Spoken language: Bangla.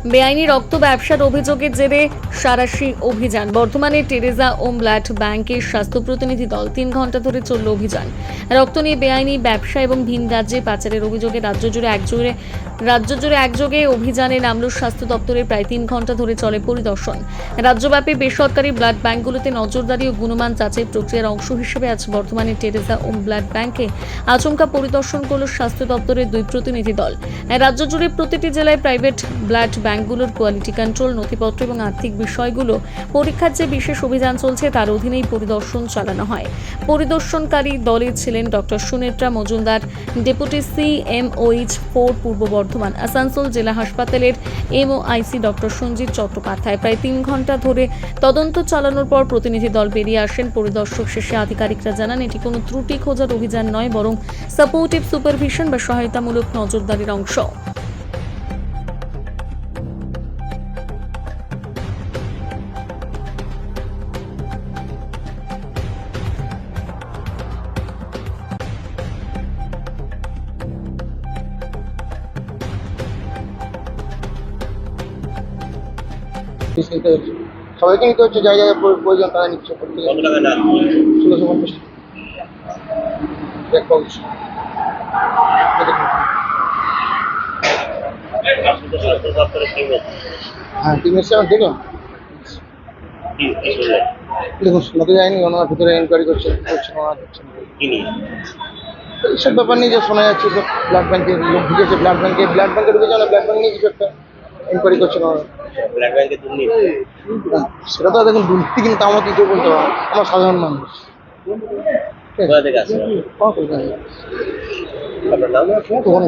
বেআইনি রক্ত ব্যবসার অভিযোগের জেরে সাঁড়াশি অভিযান। বর্ধমানের টেরেজা ওম ব্লাড ব্যাংকের স্বাস্থ্য প্রতিনিধি দল 3 ঘন্টা ধরে চলল অভিযান। রক্ত নিয়ে বেআইনি ব্যবসা এবং ভিন রাজ্যে পাচারের অভিযোগে রাজ্য জুড়ে একযোগে অভিযানে নামল স্বাস্থ্য দপ্তরের। প্রায় 3 ঘন্টা ধরে চলে পরিদর্শন। রাজ্যব্যাপী বেসরকারি ব্লাড ব্যাংকগুলোতে নজরদারি ও গুণমান যাচাই প্রক্রিয়ার অংশ হিসেবে আজ বর্ধমানের টেরেজা ওম ব্লাড ব্যাংকে আচমকা পরিদর্শন করল স্বাস্থ্য দপ্তরের 2 প্রতিনিধি দল। রাজ্য জুড়ে প্রতিটি জেলায় প্রাইভেট ব্লাড ব্যাংকগুলোর কোয়ালিটি কন্ট্রোল, নথিপত্র এবং আর্থিক বিষয়গুলো পরীক্ষার যে বিশেষ অভিযান চলছে তার অধীনেই পরিদর্শন চালানো হয়। পরিদর্শনকারী দলে ছিলেন doctor Sunethra Majumdar, deputy CMOH 4 পূর্ব বর্ধমান, আসানসোল জেলা হাসপাতালের MOIC ডক্টর সঞ্জিত চট্টোপাধ্যায়। প্রায় 3 ঘন্টা ধরে তদন্ত চালানোর পর প্রতিনিধি দল বেরিয়ে আসেন। পরিদর্শক শেষে আধিকারিকরা জানান, এটি কোনো ত্রুটি খোঁজার অভিযান নয়, বরং সাপোর্টিভ সুপারভিশন বা সহায়তামূলক নজরদারির অংশ। সবাইকে নিতে হচ্ছে, যা যা প্রয়োজন তারা নিচ্ছে। কত টাকা দাম? 1650 এক পাউচ। স্বাস্থ্য দপ্তরের টিম আছে। হ্যাঁ, টিম এসে আমি দেখলাম। কি শুনলেন? দেখুন, শোনাতে যায়নি, ওনার ভিতরে এনকোয়ারি করছেন ওনারা করছেন কি নিয়ে? এইসব ব্যাপার নিয়ে যে শোনা যাচ্ছে, সব ব্লাড ব্যাংকে লোক ঢুকেছে, ব্লাড ব্যাংকে ঢুকেছে না, ব্লাড ব্যাংক নিয়ে কিছু একটা এনকোয়ারি করছেন ওনারা। ব্লাড ব্যাংকে দুর্নীতি? সেটা তো দেখুন দুর্নীতি, কিন্তু আমার কি করে বলতে পারবো, আমার সাধারণ মানুষ। কোথা থেকে আসছে? কখন আপনার নাম? কখন